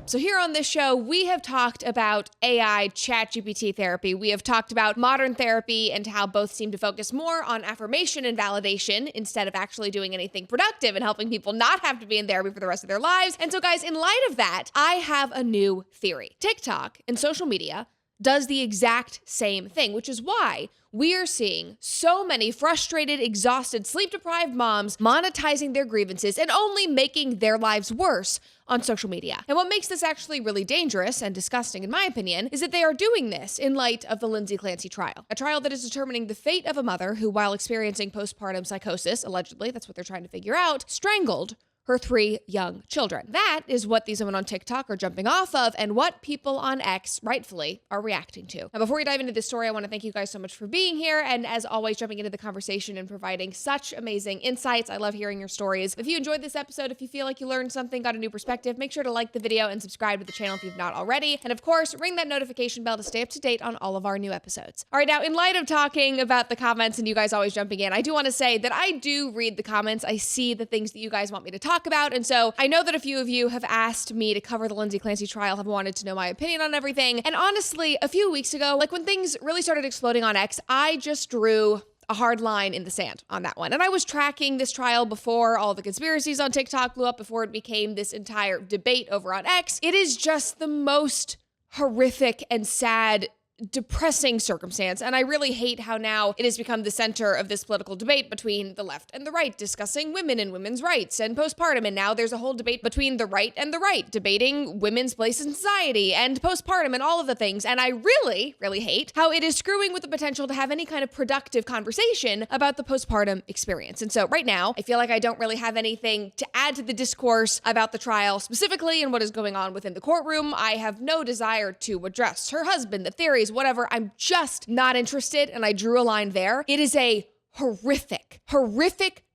So here on this show, we have talked about AI ChatGPT therapy. We have talked about modern therapy and how both seem to focus more on affirmation and validation instead of actually doing anything productive and helping people not have to be in therapy for the rest of their lives. And so guys, in light of that, I have a new theory. TikTok and social media does the exact same thing, which is why we are seeing so many frustrated, exhausted, sleep-deprived moms monetizing their grievances and only making their lives worse on social media. And what makes this actually really dangerous and disgusting, in my opinion, is that they are doing this in light of the Lindsay Clancy trial, a trial that is determining the fate of a mother who, while experiencing postpartum psychosis, allegedly, that's what they're trying to figure out, strangled her 3 young children. That is what these women on TikTok are jumping off of and what people on X rightfully are reacting to. Now, before we dive into this story, I want to thank you guys so much for being here and, as always, jumping into the conversation and providing such amazing insights. I love hearing your stories. If you enjoyed this episode, if you feel like you learned something, got a new perspective, make sure to like the video and subscribe to the channel if you've not already. And of course, ring that notification bell to stay up to date on all of our new episodes. All right, now, in light of talking about the comments and you guys always jumping in, I do want to say that I do read the comments. I see the things that you guys want me to talk about. And so I know that a few of you have asked me to cover the Lindsay Clancy trial, have wanted to know my opinion on everything. And honestly, a few weeks ago, like when things really started exploding on X, I just drew a hard line in the sand on that one. And I was tracking this trial before all the conspiracies on TikTok blew up, before it became this entire debate over on X. It is just the most horrific and sad, depressing circumstance. And I really hate how now it has become the center of this political debate between the left and the right, discussing women and women's rights and postpartum. And now there's a whole debate between the right and the right, debating women's place in society and postpartum and all of the things. And I really, really hate how it is screwing with the potential to have any kind of productive conversation about the postpartum experience. And so right now, I feel like I don't really have anything to add to the discourse about the trial specifically and what is going on within the courtroom. I have no desire to address her husband, the theories, whatever. I'm just not interested, and I drew a line there. It is a horrific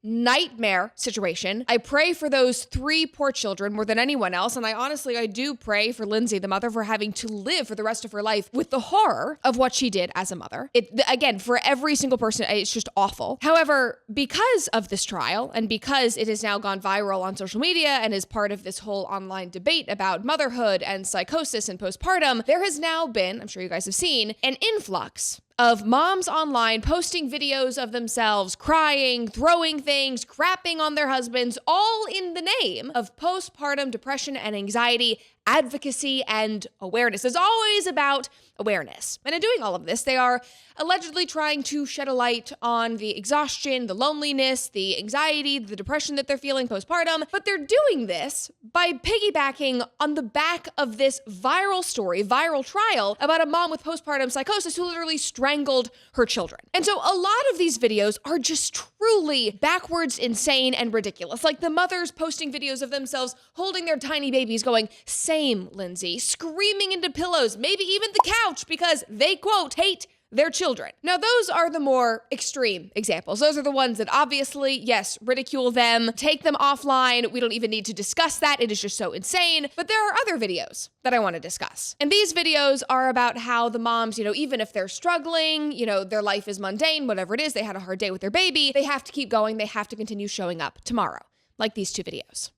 nightmare situation. I pray for those 3 poor children more than anyone else, and I do pray for Lindsay, the mother, for having to live for the rest of her life with the horror of what she did as a mother. Again, for every single person, it's just awful. However, because of this trial, and because it has now gone viral on social media and is part of this whole online debate about motherhood and psychosis and postpartum, there has now been, I'm sure you guys have seen, an influx of moms online posting videos of themselves crying, throwing things, crapping on their husbands, all in the name of postpartum depression and anxiety, advocacy, and awareness. It's always about awareness. And in doing all of this, they are allegedly trying to shed a light on the exhaustion, the loneliness, the anxiety, the depression that they're feeling postpartum. But they're doing this by piggybacking on the back of this viral story, viral trial about a mom with postpartum psychosis who literally strangled her children. And so a lot of these videos are just truly backwards, insane, and ridiculous. Like the mothers posting videos of themselves holding their tiny babies going, "Same, Lindsay," screaming into pillows, maybe even the couch, because they, quote, hate their children. Now, those are the more extreme examples. Those are the ones that obviously, yes, ridicule them, take them offline. We don't even need to discuss that. It is just so insane. But there are other videos that I want to discuss. And these videos are about how the moms, even if they're struggling, their life is mundane, whatever it is, they had a hard day with their baby, they have to keep going. They have to continue showing up tomorrow, like these 2 videos.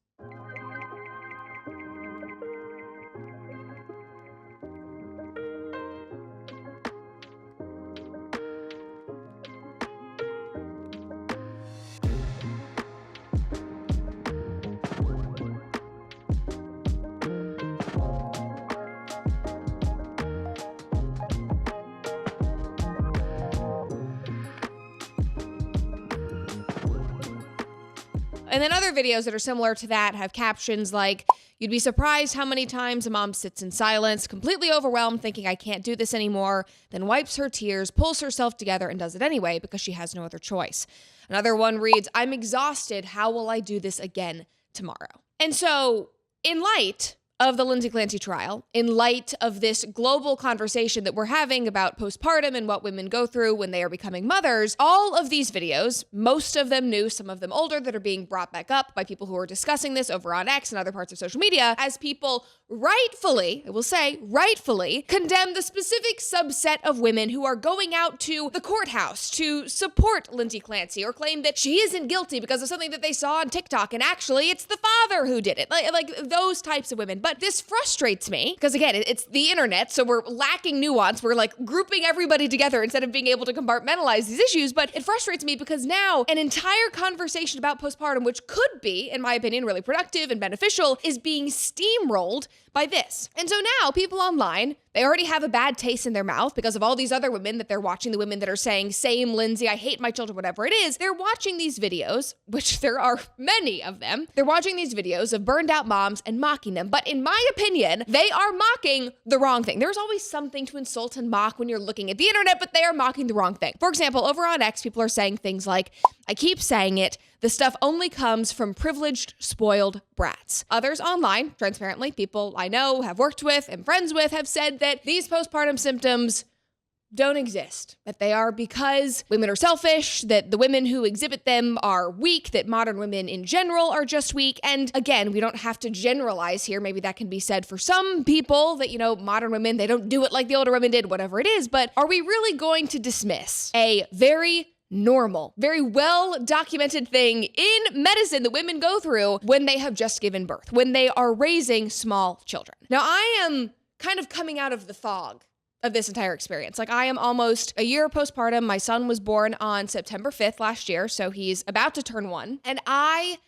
And then other videos that are similar to that have captions like, "You'd be surprised how many times a mom sits in silence, completely overwhelmed, thinking I can't do this anymore, then wipes her tears, pulls herself together, and does it anyway because she has no other choice." Another one reads, "I'm exhausted. How will I do this again tomorrow?" And so, in light of the Lindsay Clancy trial, in light of this global conversation that we're having about postpartum and what women go through when they are becoming mothers, all of these videos, most of them new, some of them older, that are being brought back up by people who are discussing this over on X and other parts of social media as people rightfully, I will say, rightfully condemn the specific subset of women who are going out to the courthouse to support Lindsay Clancy or claim that she isn't guilty because of something that they saw on TikTok and actually it's the father who did it. Like those types of women. But this frustrates me because again, it's the internet, so we're lacking nuance. We're like grouping everybody together instead of being able to compartmentalize these issues. But it frustrates me because now an entire conversation about postpartum, which could be, in my opinion, really productive and beneficial, is being steamrolled by this. And so now people online, they already have a bad taste in their mouth because of all these other women that they're watching, the women that are saying, same Lindsay, I hate my children, whatever it is. They're watching these videos, which there are many of them. They're watching these videos of burned out moms and mocking them. But in my opinion, they are mocking the wrong thing. There's always something to insult and mock when you're looking at the internet, but they are mocking the wrong thing. For example, over on X, people are saying things like, I keep saying it, the stuff only comes from privileged, spoiled brats. Others online, transparently, people I know, have worked with, and friends with, have said that these postpartum symptoms don't exist, that they are because women are selfish, that the women who exhibit them are weak, that modern women in general are just weak. And again, we don't have to generalize here. Maybe that can be said for some people that, modern women, they don't do it like the older women did, whatever it is. But are we really going to dismiss a very normal, very well-documented thing in medicine that women go through when they have just given birth, when they are raising small children? Now, I am kind of coming out of the fog of this entire experience. Like, I am almost a year postpartum. My son was born on September 5th last year, so he's about to turn 1. And I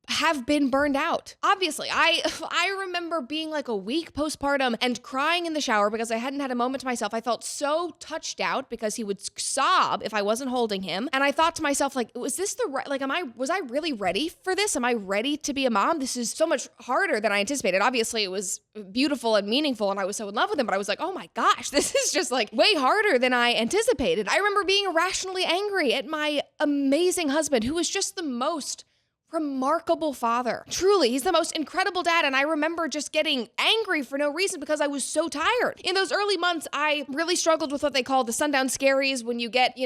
have been burned out. Obviously, I remember being like a week postpartum and crying in the shower because I hadn't had a moment to myself. I felt so touched out because he would sob if I wasn't holding him. And I thought to myself, like, was this the right, like, was I really ready for this? Am I ready to be a mom? This is so much harder than I anticipated. Obviously, it was beautiful and meaningful and I was so in love with him, but I was like, oh my gosh, this is just like way harder than I anticipated. I remember being irrationally angry at my amazing husband who was just the most remarkable father. Truly, he's the most incredible dad. And I remember just getting angry for no reason because I was so tired. In those early months, I really struggled with what they call the sundown scaries, when you get,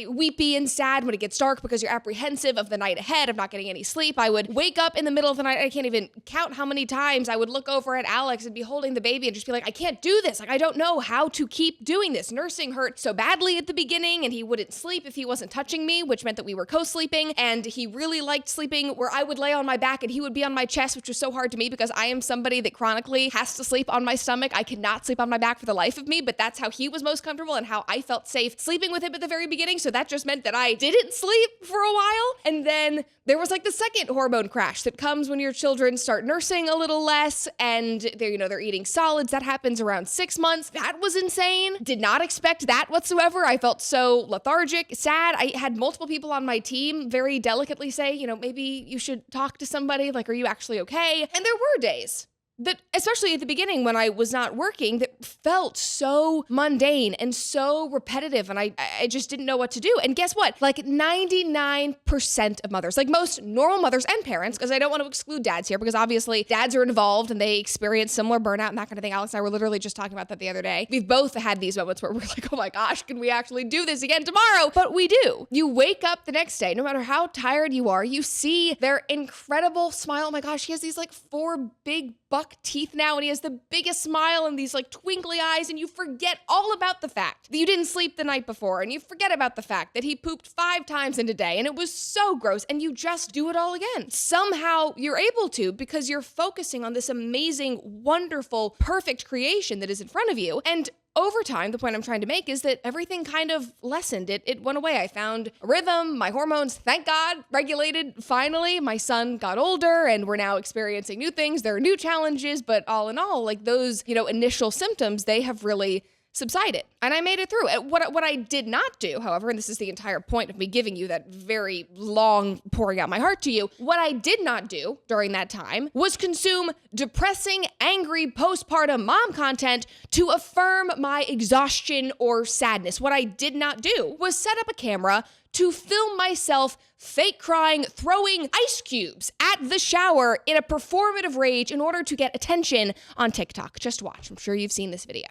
weepy and sad when it gets dark because you're apprehensive of the night ahead, of not getting any sleep. I would wake up in the middle of the night. I can't even count how many times I would look over at Alex and be holding the baby and just be like, I can't do this. Like, I don't know how to keep doing this. Nursing hurt so badly at the beginning and he wouldn't sleep if he wasn't touching me, which meant that we were co-sleeping, and he really liked sleeping where I would lay on my back and he would be on my chest, which was so hard to me because I am somebody that chronically has to sleep on my stomach. I cannot sleep on my back for the life of me, but that's how he was most comfortable and how I felt safe sleeping with him at the very beginning. So that just meant that I didn't sleep for a while. And then there was like the second hormone crash that comes when your children start nursing a little less and they're eating solids. That happens around 6 months. That was insane. Did not expect that whatsoever. I felt so lethargic, sad. I had multiple people on my team very delicately say, maybe you should talk to somebody. Like, are you actually okay? And there were days that, especially at the beginning when I was not working, that felt so mundane and so repetitive, and I just didn't know what to do. And guess what? Like 99% of mothers, like most normal mothers and parents, because I don't want to exclude dads here, because obviously dads are involved and they experience similar burnout and that kind of thing. Alex and I were literally just talking about that the other day. We've both had these moments where we're like, oh my gosh, can we actually do this again tomorrow? But we do. You wake up the next day, no matter how tired you are, you see their incredible smile. Oh my gosh, he has these like 4 big buck teeth now and he has the biggest smile and these like twinkly eyes, and you forget all about the fact that you didn't sleep the night before, and you forget about the fact that he pooped 5 times in a day and it was so gross, and you just do it all again. Somehow you're able to because you're focusing on this amazing, wonderful, perfect creation that is in front of you. And over time, the point I'm trying to make is that everything kind of lessened. It went away. I found a rhythm. My hormones, thank God, regulated finally. My son got older and we're now experiencing new things. There are new challenges, but all in all, like those, initial symptoms, they have really subsided. And I made it through. What I did not do, however, and this is the entire point of me giving you that very long pouring out my heart to you, what I did not do during that time was consume depressing, angry, postpartum mom content to affirm my exhaustion or sadness. What I did not do was set up a camera to film myself fake crying, throwing ice cubes at the shower in a performative rage in order to get attention on TikTok. Just watch. I'm sure you've seen this video.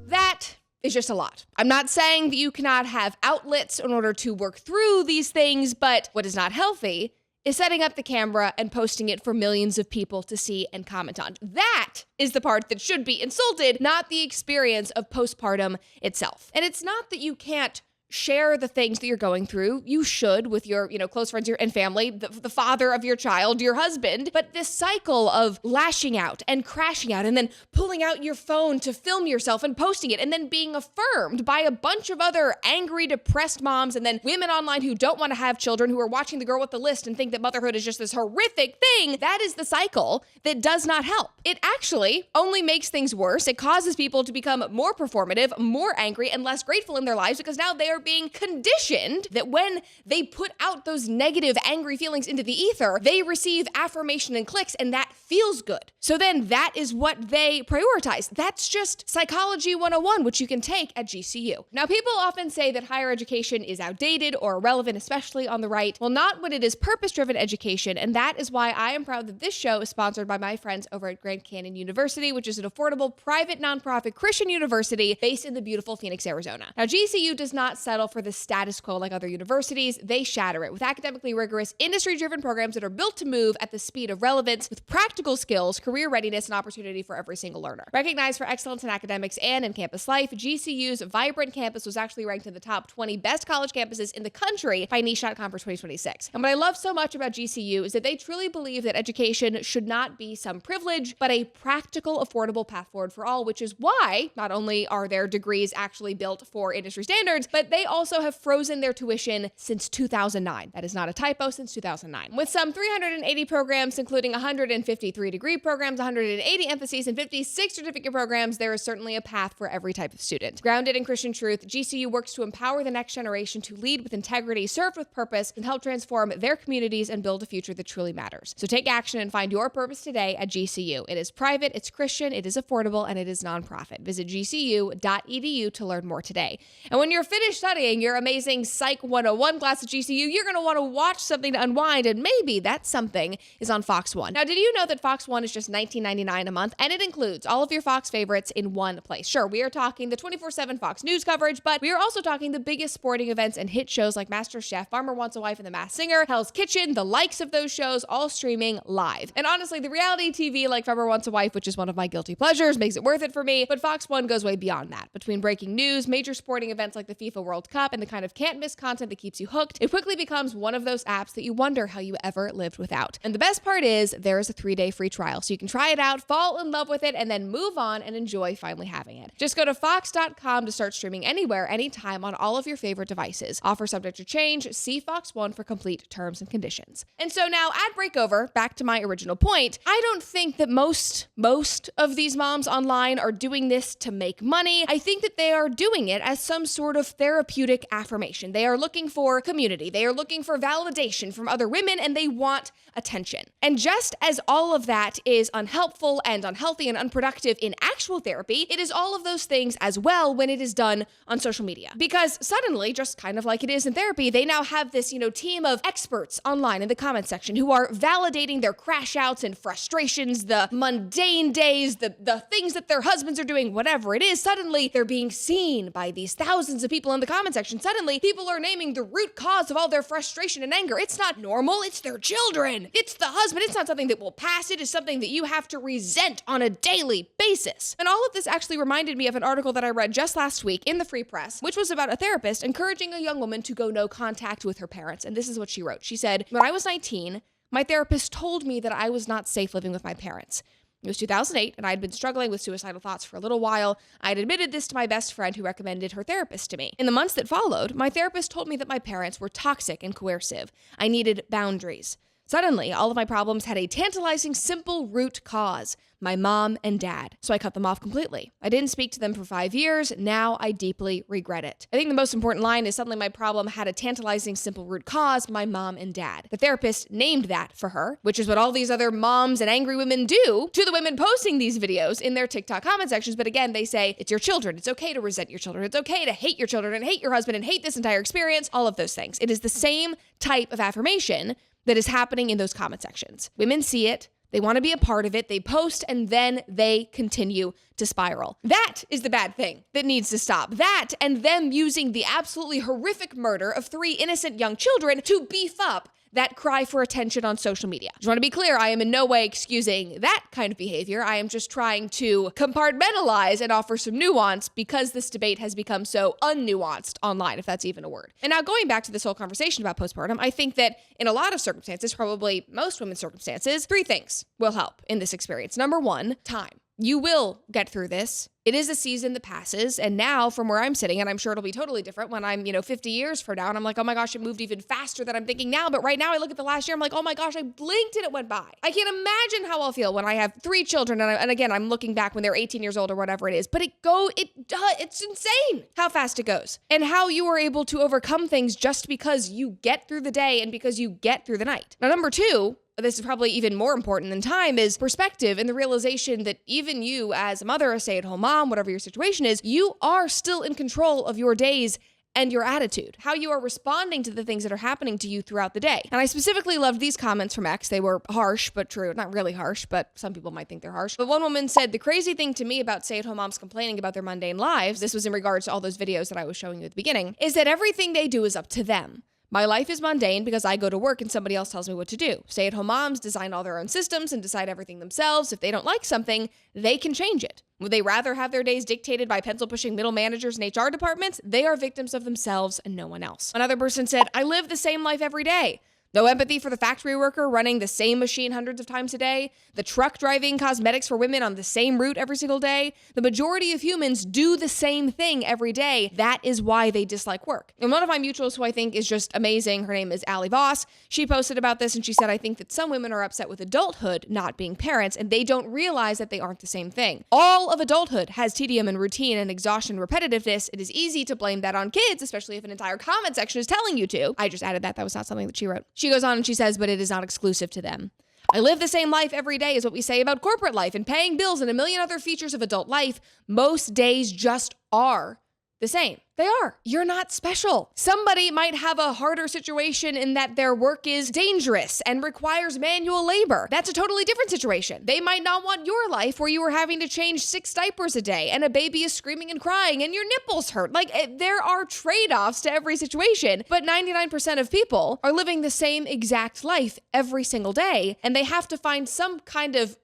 That is just a lot. I'm not saying that you cannot have outlets in order to work through these things, but what is not healthy is setting up the camera and posting it for millions of people to see and comment on. That is the part that should be insulted, not the experience of postpartum itself. And it's not that you can't share the things that you're going through. You should with your, close friends and family, the father of your child, your husband. But this cycle of lashing out and crashing out and then pulling out your phone to film yourself and posting it and then being affirmed by a bunch of other angry, depressed moms and then women online who don't want to have children, who are watching The Girl with the List and think that motherhood is just this horrific thing. That is the cycle that does not help. It actually only makes things worse. It causes people to become more performative, more angry, and less grateful in their lives because now they are being conditioned that when they put out those negative, angry feelings into the ether, they receive affirmation and clicks, and that feels good. So then that is what they prioritize. That's just Psychology 101, which you can take at GCU. Now, people often say that higher education is outdated or irrelevant, especially on the right. Well, not when it is purpose-driven education, and that is why I am proud that this show is sponsored by my friends over at Grand Canyon University, which is an affordable, private, nonprofit Christian university based in the beautiful Phoenix, Arizona. Now, GCU does not settle for the status quo like other universities. They shatter it with academically rigorous, industry-driven programs that are built to move at the speed of relevance with practical skills, career readiness, and opportunity for every single learner. Recognized for excellence in academics and in campus life, GCU's vibrant campus was actually ranked in the top 20 best college campuses in the country by Niche.com for 2026. And what I love so much about GCU is that they truly believe that education should not be some privilege, but a practical, affordable path forward for all, which is why not only are their degrees actually built for industry standards, but they also have frozen their tuition since 2009. That is not a typo, since 2009. With some 380 programs, including 153 degree programs, 180 emphases, and 56 certificate programs, there is certainly a path for every type of student. Grounded in Christian truth, GCU works to empower the next generation to lead with integrity, serve with purpose, and help transform their communities and build a future that truly matters. So take action and find your purpose today at GCU. It is private, it's Christian, it is affordable, and it is nonprofit. Visit gcu.edu to learn more today. And when you're finished studying your amazing Psych 101 class at GCU, you're going to want to watch something to unwind, and maybe that something is on Fox 1. Now, did you know that Fox 1 is just $19.99 a month, and it includes all of your Fox favorites in one place? Sure, we are talking the 24/7 Fox News coverage, but we are also talking the biggest sporting events and hit shows like MasterChef, Farmer Wants a Wife and The Masked Singer, Hell's Kitchen, the likes of those shows, all streaming live. And honestly, the reality TV like Farmer Wants a Wife, which is one of my guilty pleasures, makes it worth it for me, but Fox 1 goes way beyond that. Between breaking news, major sporting events like the FIFA World Cup, and the kind of can't-miss content that keeps you hooked, it quickly becomes one of those apps that you wonder how you ever lived without. And the best part is there is a 3-day free trial, so you can try it out, fall in love with it, and then move on and enjoy finally having it. Just go to fox.com to start streaming anywhere, anytime on all of your favorite devices. Offer subject to change. See Fox 1 for complete terms and conditions. And so now, ad break over, back to my original point. I don't think that most of these moms online are doing this to make money. I think that they are doing it as some sort of therapeutic affirmation. They are looking for community. They are looking for validation from other women, and they want attention. And just as all of that is unhelpful and unhealthy and unproductive in actual therapy, it is all of those things as well when it is done on social media. Because suddenly, just kind of like it is in therapy, they now have this, team of experts online in the comment section who are validating their crash outs and frustrations, the mundane days, the things that their husbands are doing, whatever it is. Suddenly, they're being seen by these thousands of people in the comment section. Suddenly, people are naming the root cause of all their frustration and anger. It's not normal. It's their children. It's the husband. It's not something that will pass. It is something that you have to resent on a daily basis. And all of this actually reminded me of an article that I read just last week in the Free Press, which was about a therapist encouraging a young woman to go no contact with her parents. And this is what she wrote. She said, "When I was 19, my therapist told me that I was not safe living with my parents. It was 2008, and I had been struggling with suicidal thoughts for a little while. I had admitted this to my best friend who recommended her therapist to me. In the months that followed, my therapist told me that my parents were toxic and coercive. I needed boundaries. Suddenly, all of my problems had a tantalizing, simple root cause: my mom and dad. So I cut them off completely. I didn't speak to them for 5 years. Now I deeply regret it." I think the most important line is suddenly my problem had a tantalizing, simple root cause: my mom and dad. The therapist named that for her, which is what all these other moms and angry women do to the women posting these videos in their TikTok comment sections. But again, they say it's your children. It's okay to resent your children. It's okay to hate your children and hate your husband and hate this entire experience. All of those things. It is the same type of affirmation that is happening in those comment sections. Women see it. They want to be a part of it. They post and then they continue to spiral. That is the bad thing that needs to stop. That and them using the absolutely horrific murder of 3 innocent young children to beef up that cry for attention on social media. Just want to be clear, I am in no way excusing that kind of behavior. I am just trying to compartmentalize and offer some nuance because this debate has become so unnuanced online, if that's even a word. And now going back to this whole conversation about postpartum, I think that in a lot of circumstances, probably most women's circumstances, 3 things will help in this experience. Number 1, time. You will get through this. It is a season that passes. And now from where I'm sitting, and I'm sure it'll be totally different when I'm, 50 years from now, and I'm like, oh my gosh, it moved even faster than I'm thinking now. But right now I look at the last year, I'm like, oh my gosh, I blinked and it went by. I can't imagine how I'll feel when I have 3 children. And again, I'm looking back when they're 18 years old or whatever it is, but it's insane how fast it goes and how you are able to overcome things just because you get through the day and because you get through the night. Now, number 2, this is probably even more important than time, is perspective and the realization that even you as a mother, a stay-at-home mom, whatever your situation is, you are still in control of your days and your attitude, how you are responding to the things that are happening to you throughout the day. And I specifically loved these comments from X. They were harsh, but true. Not really harsh, but some people might think they're harsh. But one woman said, the crazy thing to me about stay-at-home moms complaining about their mundane lives, this was in regards to all those videos that I was showing you at the beginning, is that everything they do is up to them. My life is mundane because I go to work and somebody else tells me what to do. Stay-at-home moms design all their own systems and decide everything themselves. If they don't like something, they can change it. Would they rather have their days dictated by pencil-pushing middle managers and HR departments? They are victims of themselves and no one else. Another person said, I live the same life every day. No empathy for the factory worker running the same machine hundreds of times a day, the truck driving cosmetics for women on the same route every single day. The majority of humans do the same thing every day. That is why they dislike work. And one of my mutuals who I think is just amazing, her name is Allie Voss, she posted about this and she said, I think that some women are upset with adulthood not being parents and they don't realize that they aren't the same thing. All of adulthood has tedium and routine and exhaustion and repetitiveness. It is easy to blame that on kids, especially if an entire comment section is telling you to. I just added that. That was not something that she wrote. She goes on and she says, but it is not exclusive to them. I live the same life every day is what we say about corporate life and paying bills and a million other features of adult life. Most days just are the same. They are. You're not special. Somebody might have a harder situation in that their work is dangerous and requires manual labor. That's a totally different situation. They might not want your life where you are having to change 6 diapers a day and a baby is screaming and crying and your nipples hurt. There are trade-offs to every situation, but 99% of people are living the same exact life every single day, and they have to find some kind of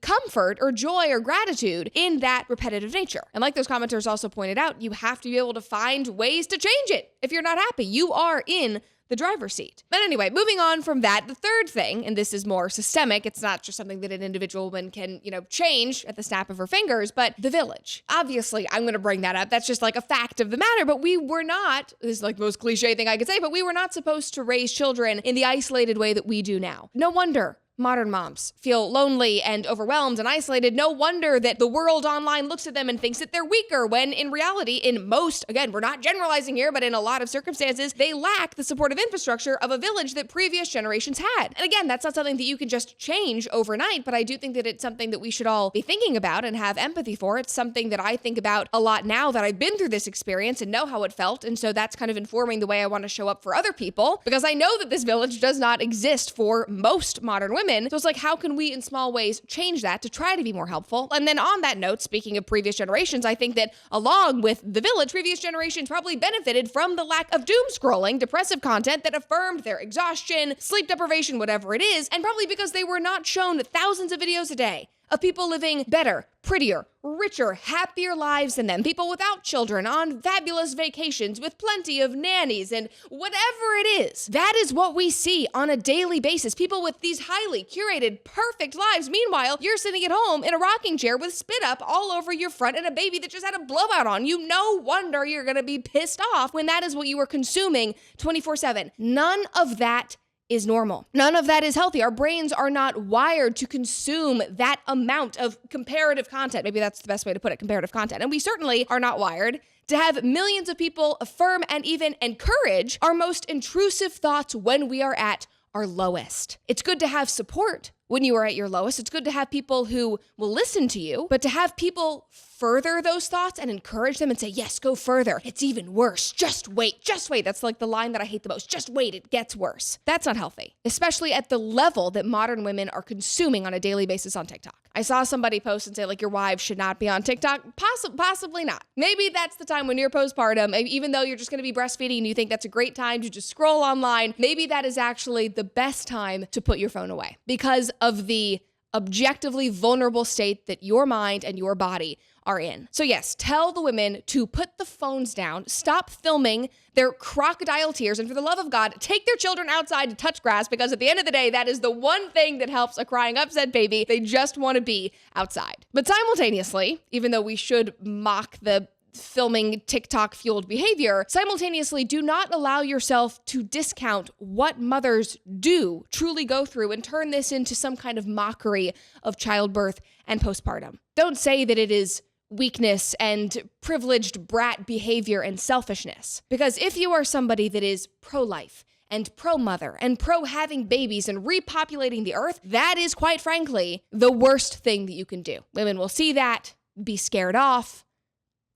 comfort or joy or gratitude in that repetitive nature. And like those commenters also pointed out, you have to be able to find ways to change it. If you're not happy, you are in the driver's seat. But anyway, moving on from that, the third thing, and this is more systemic, it's not just something that an individual woman can, change at the snap of her fingers, but the village. Obviously, I'm going to bring that up. That's just like a fact of the matter, but we were not, this is like the most cliche thing I could say, but we were not supposed to raise children in the isolated way that we do now. No wonder modern moms feel lonely and overwhelmed and isolated. No wonder that the world online looks at them and thinks that they're weaker, when in reality, in most, again, we're not generalizing here, but in a lot of circumstances, they lack the supportive infrastructure of a village that previous generations had. And again, that's not something that you can just change overnight, but I do think that it's something that we should all be thinking about and have empathy for. It's something that I think about a lot now that I've been through this experience and know how it felt. And so that's kind of informing the way I want to show up for other people, because I know that this village does not exist for most modern women. So it's like, how can we in small ways change that to try to be more helpful? And then on that note, speaking of previous generations, I think that along with the village, previous generations probably benefited from the lack of doom scrolling, depressive content that affirmed their exhaustion, sleep deprivation, whatever it is, and probably because they were not shown thousands of videos a day of people living better, prettier, richer, happier lives than them. People without children on fabulous vacations with plenty of nannies and whatever it is. That is what we see on a daily basis. People with these highly curated, perfect lives. Meanwhile, you're sitting at home in a rocking chair with spit up all over your front and a baby that just had a blowout on you. No wonder you're going to be pissed off when that is what you are consuming 24/7. None of that is normal. None of that is healthy. Our brains are not wired to consume that amount of comparative content. Maybe that's the best way to put it, comparative content. And we certainly are not wired to have millions of people affirm and even encourage our most intrusive thoughts when we are at our lowest. It's good to have support when you are at your lowest. It's good to have people who will listen to you, but to have people further those thoughts and encourage them and say, yes, go further. It's even worse. Just wait. Just wait. That's like the line that I hate the most. Just wait. It gets worse. That's not healthy, especially at the level that modern women are consuming on a daily basis on TikTok. I saw somebody post and say, like, your wives should not be on TikTok. Possibly not. Maybe that's the time when you're postpartum, even though you're just going to be breastfeeding and you think that's a great time to just scroll online. Maybe that is actually the best time to put your phone away because of the objectively vulnerable state that your mind and your body are in. So yes, tell the women to put the phones down, stop filming their crocodile tears, and for the love of God, take their children outside to touch grass, because at the end of the day, that is the one thing that helps a crying, upset baby. They just want to be outside. But simultaneously, even though we should mock the filming TikTok fueled behavior, simultaneously do not allow yourself to discount what mothers do truly go through and turn this into some kind of mockery of childbirth and postpartum. Don't say that it is weakness and privileged brat behavior and selfishness, because if you are somebody that is pro-life and pro-mother and pro-having babies and repopulating the earth, that is quite frankly the worst thing that you can do. Women will see that, be scared off.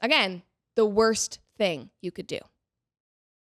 Again, the worst thing you could do.